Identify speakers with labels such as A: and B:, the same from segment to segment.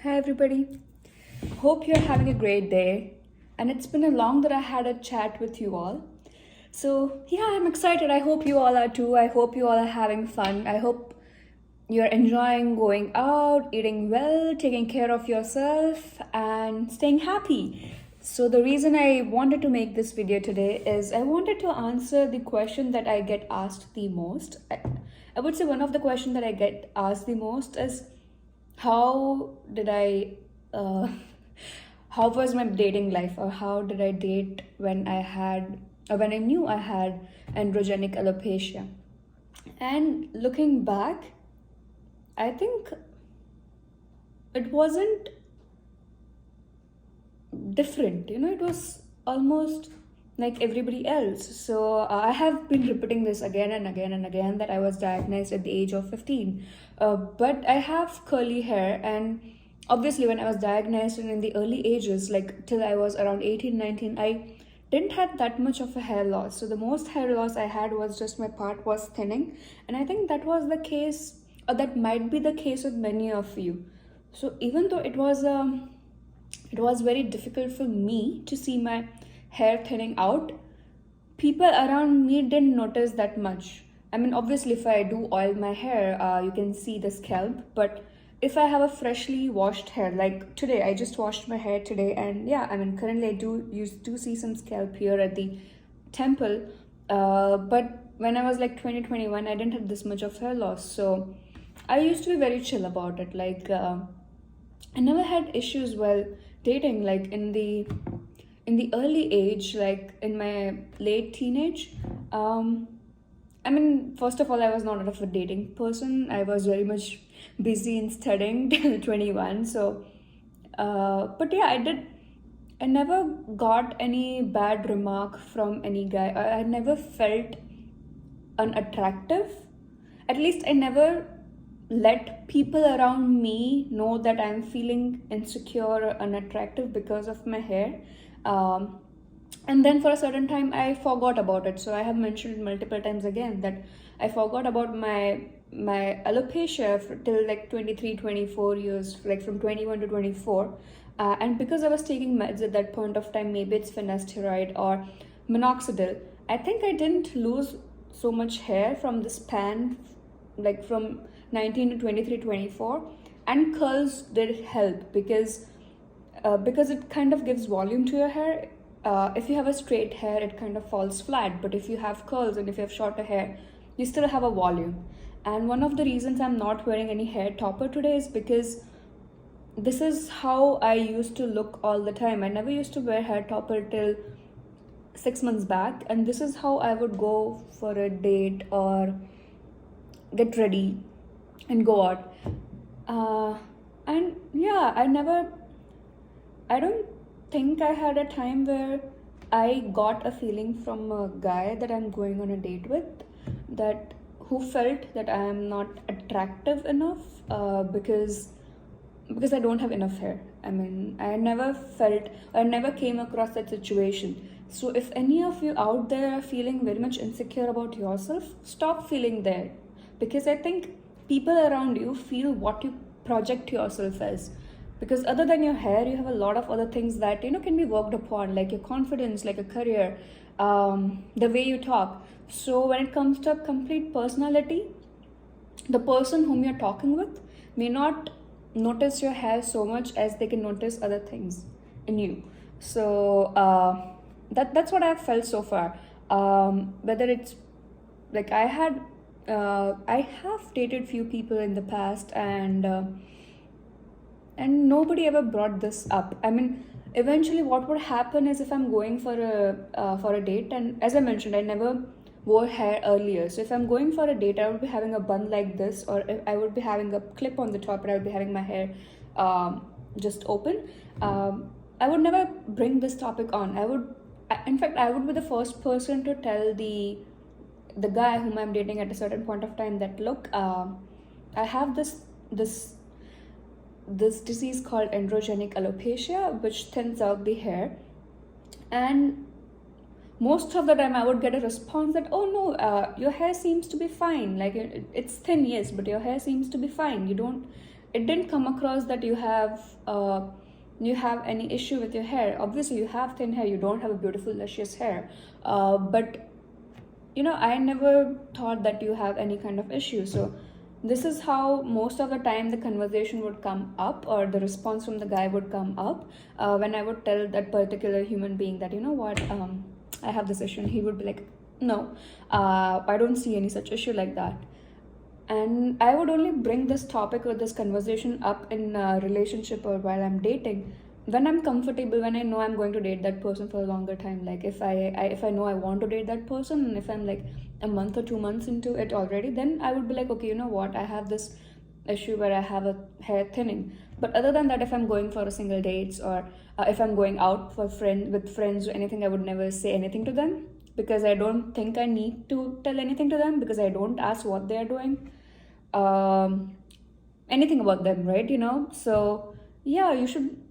A: Hi everybody. Hope you're having a great day. And it's been a long that I had a chat with you all. So, yeah, I'm excited. I hope you all are too. I hope you all are having fun. I hope you're enjoying going out, eating well, taking care of yourself, and staying happy. So, the reason I wanted to make this video today is I wanted to answer the question that I get asked the most. I would say one of the questions that I get asked the most is how did I, uh, how was my dating life, or how did I date when I had, or when I knew I had androgenic alopecia? And looking back, I think it wasn't different. It was almost like everybody else. So I have been repeating this again and again and again that I was diagnosed at the age of 15. But I have curly hair, and obviously when I was diagnosed and in the early ages, like till I was around 18, 19, I didn't have that much of a hair loss. So the most hair loss I had was just my part was thinning. And I think that was the case, or that might be the case with many of you. So even though it was very difficult for me to see my hair thinning out, people around me didn't notice that much. I mean, obviously, if I do oil my hair, you can see the scalp. But if I have a freshly washed hair, like today, I just washed my hair today, and yeah, I mean, currently I do see some scalp here at the temple. But when I was like 2021, I didn't have this much of hair loss, so I used to be very chill about it. Like, I never had issues while dating, like in the early age, like in my late teenage. I mean, first of all, I was not enough of a dating person. I was very much busy in studying till 21. So, but yeah, I never got any bad remark from any guy. I never felt unattractive. At least I never let people around me know that I'm feeling insecure or unattractive because of my hair. Um, and then for a certain time, I forgot about it. So I have mentioned multiple times again that I forgot about my alopecia till like 23, 24 years, like from 21 to 24. And because I was taking meds at that point of time, maybe it's finasteride or minoxidil, I think I didn't lose so much hair from the span, like from 19 to 23, 24. And curls did help because it kind of gives volume to your hair. If you have a straight hair, it kind of falls flat, but if you have curls and if you have shorter hair, you still have a volume. And one of the reasons I'm not wearing any hair topper today is because this is how I used to look all the time. I never used to wear hair topper till 6 months back, and this is how I would go for a date or get ready and go out. And yeah, I don't think I had a time where I got a feeling from a guy that I'm going on a date with, that who felt that I am not attractive enough, because I don't have enough hair. I mean, I never came across that situation. So if any of you out there are feeling very much insecure about yourself, stop feeling there, because I think people around you feel what you project yourself as. Because other than your hair, you have a lot of other things that can be worked upon, like your confidence, like a career, the way you talk. So when it comes to a complete personality, the person whom you're talking with may not notice your hair so much as they can notice other things in you. So that's what I've felt so far. Whether it's like I have dated few people in the past, and nobody ever brought this up. I mean, eventually what would happen is, if I'm going for a date, and as I mentioned, I never wore hair earlier. So if I'm going for a date, I would be having a bun like this, or I would be having a clip on the top, and I would be having my hair just open. I would never bring this topic on. In fact, I would be the first person to tell the guy whom I'm dating at a certain point of time that, look, I have this disease called androgenic alopecia, which thins out the hair. And most of the time I would get a response that, oh no, your hair seems to be fine, like it's thin, yes, but your hair seems to be fine, you don't it didn't come across that you have any issue with your hair. Obviously you have thin hair, you don't have a beautiful luscious hair, but I never thought that you have any kind of issue. So this is how most of the time the conversation would come up, or the response from the guy would come up, when I would tell that particular human being that, I have this issue, and he would be like, no, I don't see any such issue like that. And I would only bring this topic or this conversation up in a relationship or while I'm dating, when I'm comfortable, when I know I'm going to date that person for a longer time. Like if I know I want to date that person, and if I'm like a month or 2 months into it already, then I would be like, okay, you know what, I have this issue where I have a hair thinning. But other than that, if I'm going for a single dates, or if I'm going out for with friends or anything, I would never say anything to them, because I don't think I need to tell anything to them, because I don't ask what they are doing, anything about them, right? So yeah,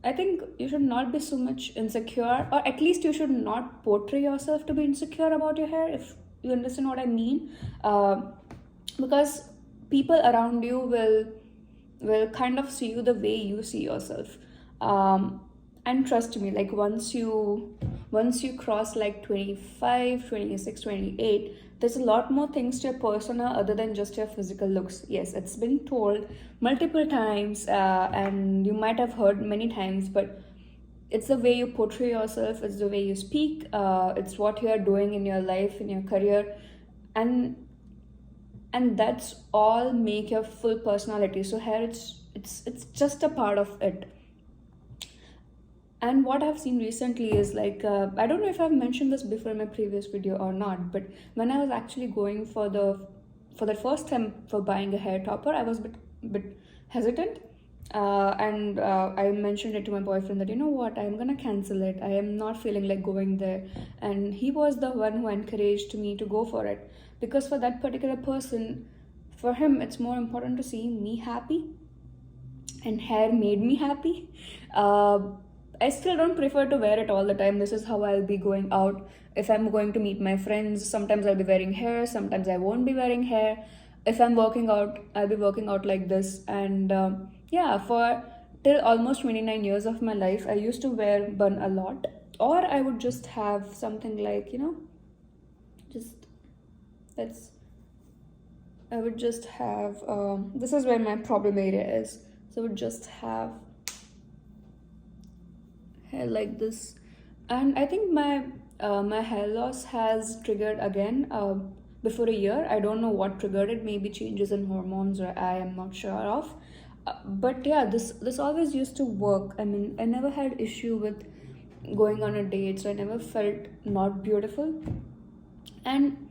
A: I think you should not be so much insecure, or at least you should not portray yourself to be insecure about your hair, if you understand what I mean. Because people around you will kind of see you the way you see yourself. And trust me, like once you cross like 25, 26, 28, there's a lot more things to your persona other than just your physical looks. Yes, it's been told multiple times, and you might have heard many times, but it's the way you portray yourself, it's the way you speak, it's what you are doing in your life, in your career, and that's all make your full personality. So hair, it's just a part of it. And what I've seen recently is like, I don't know if I've mentioned this before in my previous video or not, but when I was actually going for the first time for buying a hair topper, I was a bit hesitant. And I mentioned it to my boyfriend that, you know what, I'm gonna cancel it. I am not feeling like going there. And he was the one who encouraged me to go for it. Because for that particular person, for him, it's more important to see me happy. And hair made me happy. I still don't prefer to wear it all the time. This is how I'll be going out. If I'm going to meet my friends, sometimes I'll be wearing hair, sometimes I won't be wearing hair. If I'm working out, I'll be working out like this. And yeah, for till almost 29 years of my life, I used to wear bun a lot. Or I would just have something like, I would just have, this is where my problem area is. So I would just have hair like this. And I think my hair loss has triggered again before a year. I don't know what triggered it, maybe changes in hormones, or I am not sure of. But yeah, this always used to work. I mean, I never had issue with going on a date, so I never felt not beautiful. And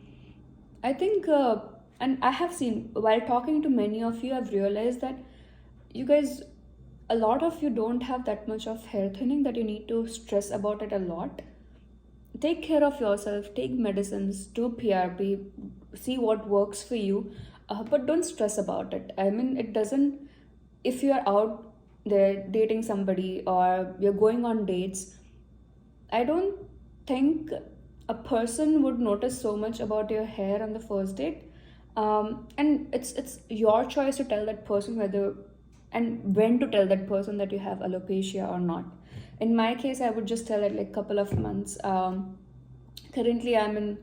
A: I think, and I have seen, while talking to many of you, I've realized that you guys, a lot of you don't have that much of hair thinning that you need to stress about it a lot. Take care of yourself, take medicines, do PRP, see what works for you, but don't stress about it. I mean, it doesn't, if you're out there dating somebody or you're going on dates, I don't think a person would notice so much about your hair on the first date. And it's your choice to tell that person whether and when to tell that person that you have alopecia or not. In my case, I would just tell it like couple of months. Currently, I'm in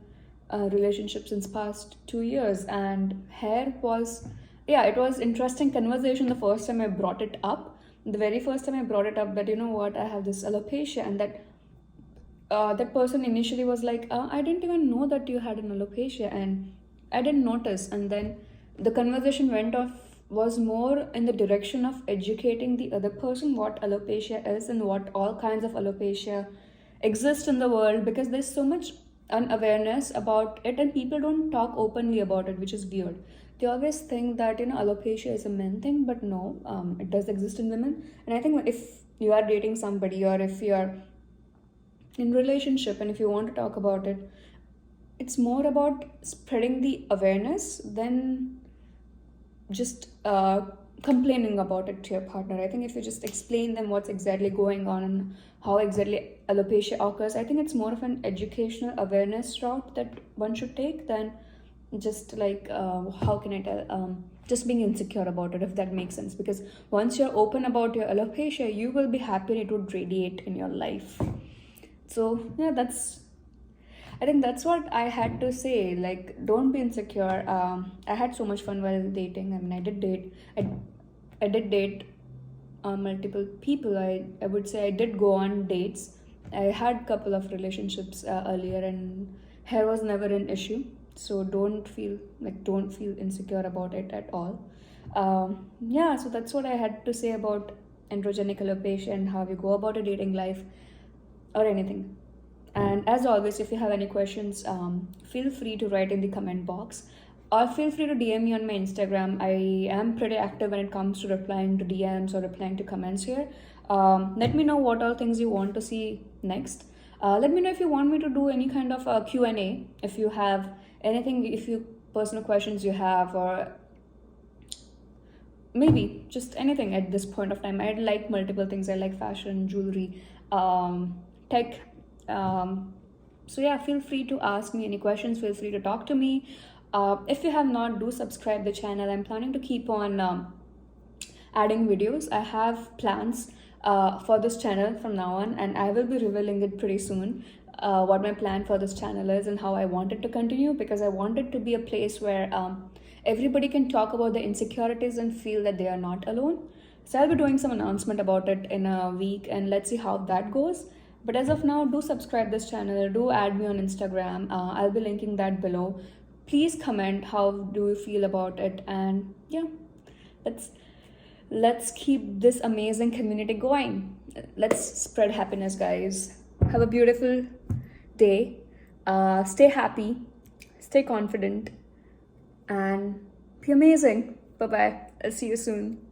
A: a relationship since past 2 years, and hair was, yeah, it was interesting conversation the first time I brought it up. The very first time I brought it up that, you know what, I have this alopecia, and that person initially was like, I didn't even know that you had an alopecia, and I didn't notice. And then the conversation went off, was more in the direction of educating the other person what alopecia is and what all kinds of alopecia exist in the world, because there's so much unawareness about it and people don't talk openly about it, which is weird. They always think that alopecia is a men thing, but no, it does exist in women. And I think if you are dating somebody, or if you are in relationship and if you want to talk about it, it's more about spreading the awareness than just complaining about it to your partner. I think if you just explain them what's exactly going on and how exactly alopecia occurs, I think it's more of an educational awareness route that one should take than just like, how can I tell, just being insecure about it, if that makes sense. Because once you're open about your alopecia, you will be happy and it would radiate in your life. So yeah, I think that's what I had to say. Like, don't be insecure. I had so much fun while dating. I mean, I did date. I did date multiple people. I would say I did go on dates. I had a couple of relationships earlier, and hair was never an issue. So don't feel insecure about it at all. Yeah, so that's what I had to say about androgenic alopecia and how you go about a dating life or anything. And as always, if you have any questions, feel free to write in the comment box, or feel free to DM me on my Instagram. I am pretty active when it comes to replying to DMs or replying to comments here. Let me know what all things you want to see next. Let me know if you want me to do any kind of a Q&A, if you have anything, if you personal questions you have, or maybe just anything at this point of time. I like multiple things. I like fashion, jewelry, tech. So yeah, feel free to ask me any questions. Feel free to talk to me. If you have not, do subscribe the channel. I'm planning to keep on adding videos. I have plans for this channel from now on, and I will be revealing it pretty soon. What my plan for this channel is and how I want it to continue, because I want it to be a place where everybody can talk about the insecurities and feel that they are not alone. So I'll be doing some announcement about it in a week, and let's see how that goes. But as of now, do subscribe this channel, do add me on Instagram. I'll be linking that below. Please comment how do you feel about it, and yeah, let's keep this amazing community going. Let's spread happiness, guys. Have a beautiful day. Stay happy, stay confident, and be amazing. Bye bye. I'll see you soon.